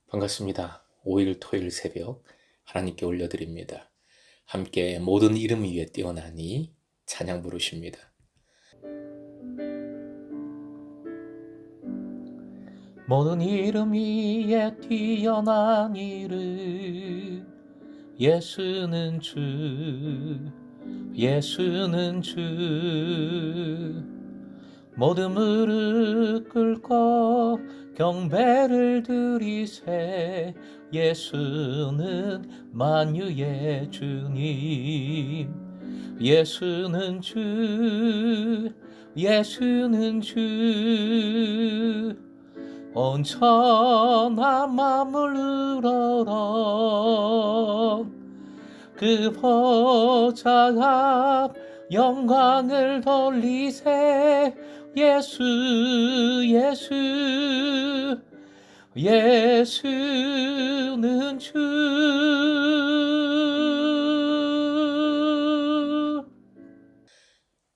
반갑습니다. 5일 토요일 새벽 하나님께 올려드립니다. 함께 모든 이름 위에 뛰어나니 찬양 부르십니다. 모든 이름 위에 뛰어난 이름 예수는 주 예수는 주 모든 무릎 꿇고 경배를 드리세 예수는 만유의 주님 예수는 주 예수는 주 온 천하 만물 우러러 그 보좌 앞 영광을 돌리세 예수 예수 예수는 주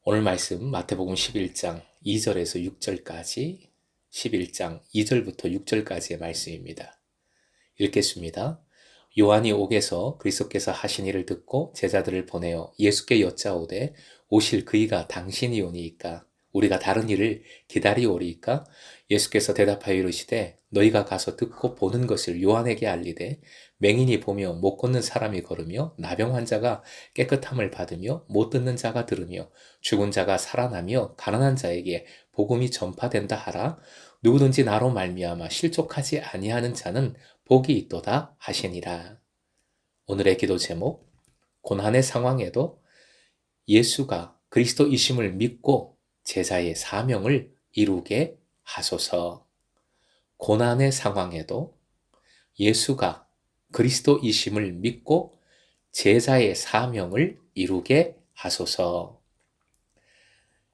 오늘 말씀 마태복음 11장 2절에서 6절까지 11장 2절부터 6절까지의 말씀입니다. 읽겠습니다. 요한이 옥에서 그리스도께서 하신 일을 듣고 제자들을 보내어 예수께 여짜오되 오실 그이가 당신이오니이까 우리가 다른 일을 기다리오리이까 예수께서 대답하여 이르시되 너희가 가서 듣고 보는 것을 요한에게 알리되 맹인이 보며 못 걷는 사람이 걸으며 나병 환자가 깨끗함을 받으며 못 듣는 자가 들으며 죽은 자가 살아나며 가난한 자에게 복음이 전파된다 하라. 누구든지 나로 말미암아 실족하지 아니하는 자는 복이 있도다 하시니라. 오늘의 기도 제목, 고난의 상황에도 예수가 그리스도이심을 믿고 제자의 사명을 이루게 하소서. 고난의 상황에도 예수가 그리스도이심을 믿고 제자의 사명을 이루게 하소서.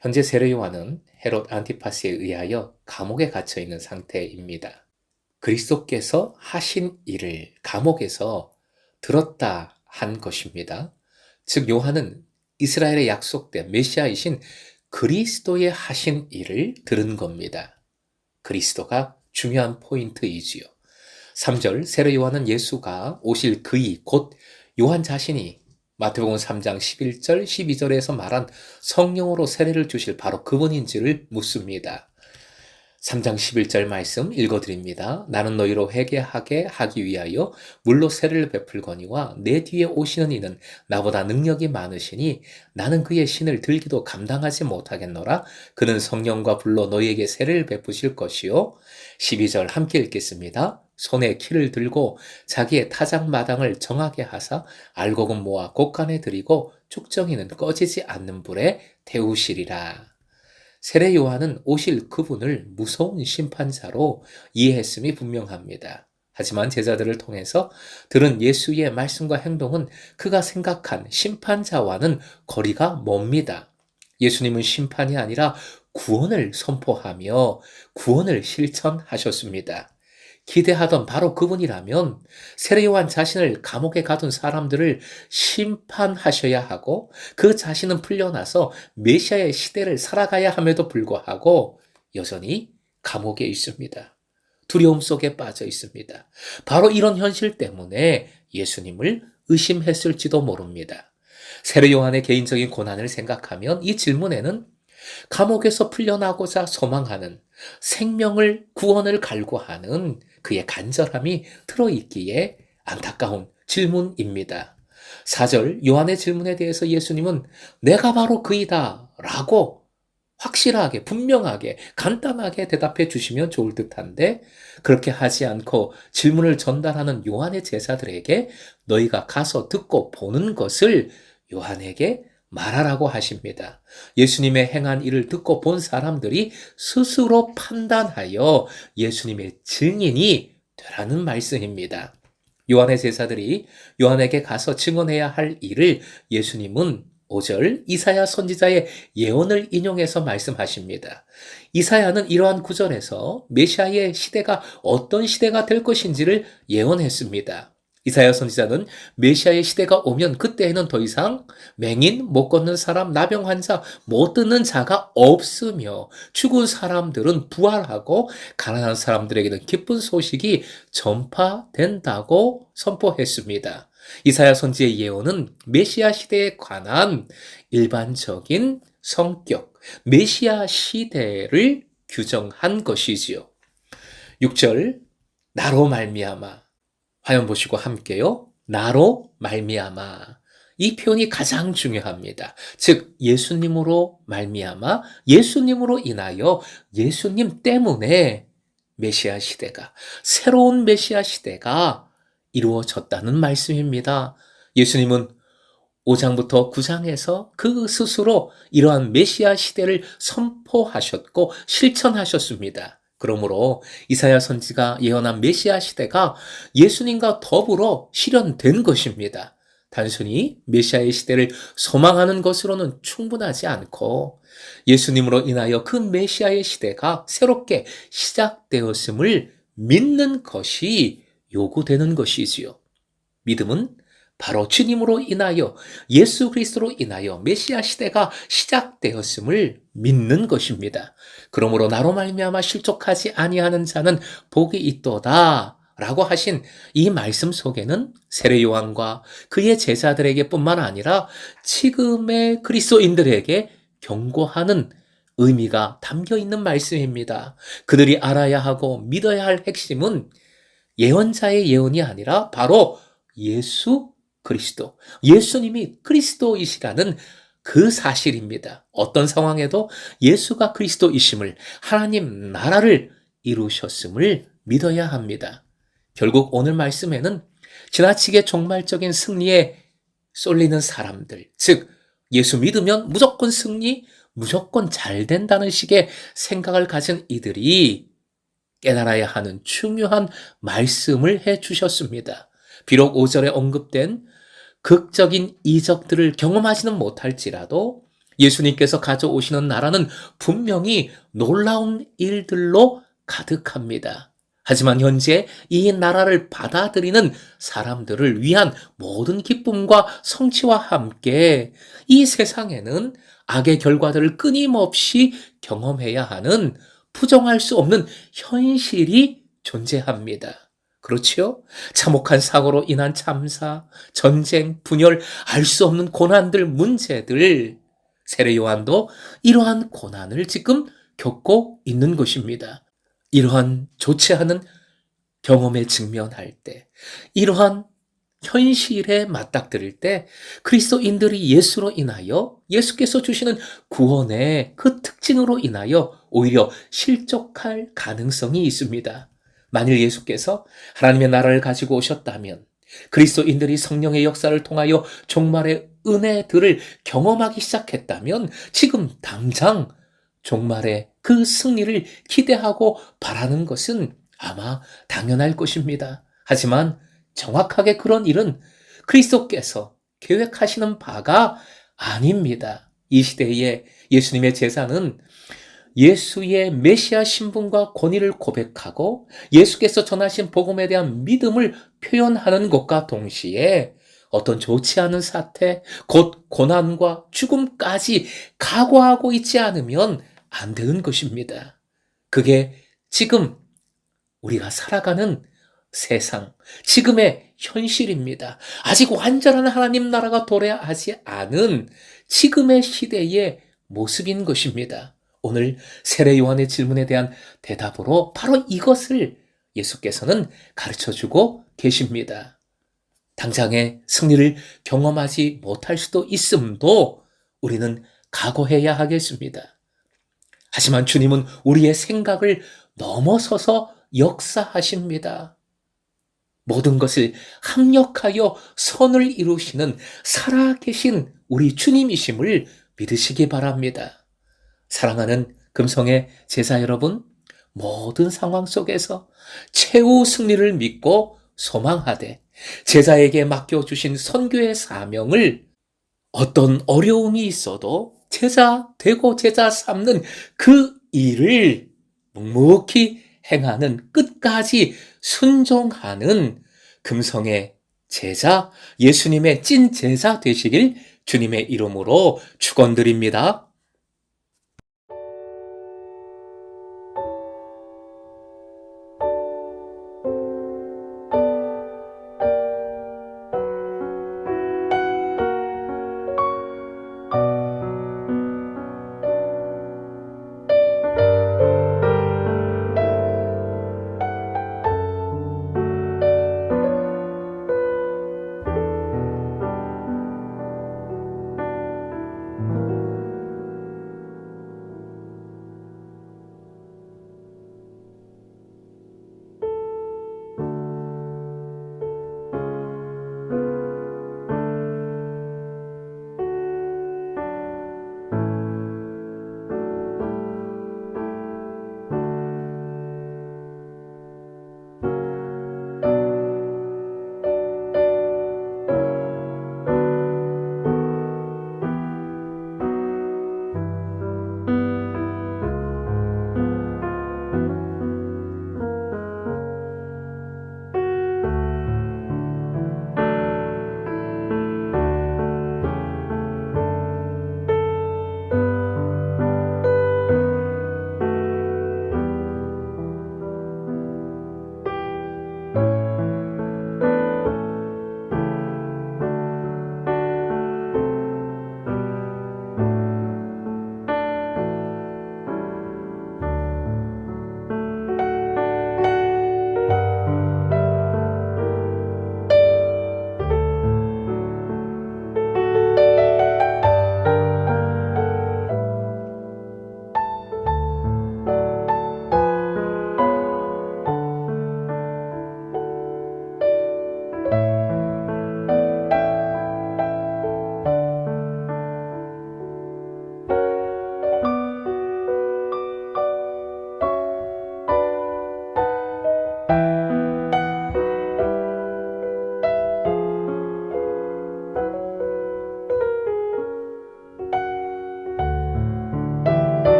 현재 세례 요한은 헤롯 안티파스에 의하여 감옥에 갇혀 있는 상태입니다. 그리스도께서 하신 일을 감옥에서 들었다 한 것입니다. 즉 요한은 이스라엘의 약속된 메시아이신 그리스도의 하신 일을 들은 겁니다. 그리스도가 중요한 포인트이지요. 3절 세례 요한은 예수가 오실 그이 곧 요한 자신이 마태복음 3장 11절 12절에서 말한 성령으로 세례를 주실 바로 그분인지를 묻습니다. 3장 11절 말씀 읽어드립니다. 나는 너희로 회개하게 하기 위하여 물로 세례를 베풀거니와 내 뒤에 오시는 이는 나보다 능력이 많으시니 나는 그의 신을 들기도 감당하지 못하겠노라. 그는 성령과 불로 너희에게 세례를 베푸실 것이요. 12절 함께 읽겠습니다. 손에 키를 들고 자기의 타작마당을 정하게 하사 알곡은 모아 곳간에 들이고 축정이는 꺼지지 않는 불에 태우시리라. 세례 요한은 오실 그분을 무서운 심판자로 이해했음이 분명합니다. 하지만 제자들을 통해서 들은 예수의 말씀과 행동은 그가 생각한 심판자와는 거리가 멉니다. 예수님은 심판이 아니라 구원을 선포하며 구원을 실천하셨습니다. 기대하던 바로 그분이라면 세례 요한 자신을 감옥에 가둔 사람들을 심판하셔야 하고 그 자신은 풀려나서 메시아의 시대를 살아가야 함에도 불구하고 여전히 감옥에 있습니다. 두려움 속에 빠져 있습니다. 바로 이런 현실 때문에 예수님을 의심했을지도 모릅니다. 세례 요한의 개인적인 고난을 생각하면 이 질문에는 감옥에서 풀려나고자 소망하는 생명을 구원을 갈구하는 그의 간절함이 들어있기에 안타까운 질문입니다. 4절 요한의 질문에 대해서 예수님은 내가 바로 그이다 라고 확실하게 분명하게 간단하게 대답해 주시면 좋을 듯한데 그렇게 하지 않고 질문을 전달하는 요한의 제자들에게 너희가 가서 듣고 보는 것을 요한에게 말하라고 하십니다. 예수님의 행한 일을 듣고 본 사람들이 스스로 판단하여 예수님의 증인이 되라는 말씀입니다. 요한의 제자들이 요한에게 가서 증언해야 할 일을 예수님은 5절 이사야 선지자의 예언을 인용해서 말씀하십니다. 이사야는 이러한 구절에서 메시아의 시대가 어떤 시대가 될 것인지를 예언했습니다. 이사야 선지자는 메시아의 시대가 오면 그때에는 더 이상 맹인, 못 걷는 사람, 나병 환자, 못 듣는 자가 없으며 죽은 사람들은 부활하고 가난한 사람들에게는 기쁜 소식이 전파된다고 선포했습니다. 이사야 선지의 예언은 메시아 시대에 관한 일반적인 성격, 메시아 시대를 규정한 것이지요. 6절, 나로 말미암아. 화면 보시고 함께요. 나로 말미암아. 이 표현이 가장 중요합니다. 즉 예수님으로 말미암아, 예수님으로 인하여, 예수님 때문에 메시아 시대가, 새로운 메시아 시대가 이루어졌다는 말씀입니다. 예수님은 5장부터 9장에서 그 스스로 이러한 메시아 시대를 선포하셨고 실천하셨습니다. 그러므로 이사야 선지가 예언한 메시아 시대가 예수님과 더불어 실현된 것입니다. 단순히 메시아의 시대를 소망하는 것으로는 충분하지 않고 예수님으로 인하여 그 메시아의 시대가 새롭게 시작되었음을 믿는 것이 요구되는 것이지요. 믿음은 바로 주님으로 인하여, 예수 그리스도로 인하여 메시아 시대가 시작되었음을 믿는 것입니다. 그러므로 나로 말미암아 실족하지 아니하는 자는 복이 있도다 라고 하신 이 말씀 속에는 세례 요한과 그의 제자들에게 뿐만 아니라 지금의 그리스도인들에게 경고하는 의미가 담겨 있는 말씀입니다. 그들이 알아야 하고 믿어야 할 핵심은 예언자의 예언이 아니라 바로 예수 그리스도, 예수님이 그리스도이시라는 그 사실입니다. 어떤 상황에도 예수가 그리스도이심을, 하나님 나라를 이루셨음을 믿어야 합니다. 결국 오늘 말씀에는 지나치게 종말적인 승리에 쏠리는 사람들, 즉 예수 믿으면 무조건 승리, 무조건 잘 된다는 식의 생각을 가진 이들이 깨달아야 하는 중요한 말씀을 해주셨습니다. 비록 5절에 언급된 극적인 이적들을 경험하지는 못할지라도 예수님께서 가져오시는 나라는 분명히 놀라운 일들로 가득합니다. 하지만 현재 이 나라를 받아들이는 사람들을 위한 모든 기쁨과 성취와 함께 이 세상에는 악의 결과들을 끊임없이 경험해야 하는 부정할 수 없는 현실이 존재합니다. 그렇지요? 참혹한 사고로 인한 참사, 전쟁, 분열, 알 수 없는 고난들, 문제들, 세례 요한도 이러한 고난을 지금 겪고 있는 것입니다. 이러한 좋지 않은 경험에 직면할 때, 이러한 현실에 맞닥뜨릴 때 그리스도인들이 예수로 인하여, 예수께서 주시는 구원의 그 특징으로 인하여 오히려 실족할 가능성이 있습니다. 만일 예수께서 하나님의 나라를 가지고 오셨다면 그리스도인들이 성령의 역사를 통하여 종말의 은혜들을 경험하기 시작했다면 지금 당장 종말의 그 승리를 기대하고 바라는 것은 아마 당연할 것입니다. 하지만 정확하게 그런 일은 그리스도께서 계획하시는 바가 아닙니다. 이 시대에 예수님의 제자는 예수의 메시아 신분과 권위를 고백하고 예수께서 전하신 복음에 대한 믿음을 표현하는 것과 동시에 어떤 좋지 않은 사태, 곧 고난과 죽음까지 각오하고 있지 않으면 안 되는 것입니다. 그게 지금 우리가 살아가는 세상, 지금의 현실입니다. 아직 완전한 하나님 나라가 도래하지 않은 지금의 시대의 모습인 것입니다. 오늘 세례 요한의 질문에 대한 대답으로 바로 이것을 예수께서는 가르쳐주고 계십니다. 당장의 승리를 경험하지 못할 수도 있음도 우리는 각오해야 하겠습니다. 하지만 주님은 우리의 생각을 넘어서서 역사하십니다. 모든 것을 합력하여 선을 이루시는 살아계신 우리 주님이심을 믿으시기 바랍니다. 사랑하는 금성의 제자 여러분, 모든 상황 속에서 최후 승리를 믿고 소망하되 제자에게 맡겨주신 선교의 사명을 어떤 어려움이 있어도 제자 되고 제자 삼는 그 일을 묵묵히 행하는, 끝까지 순종하는 금성의 제자, 예수님의 찐 제자 되시길 주님의 이름으로 축원드립니다.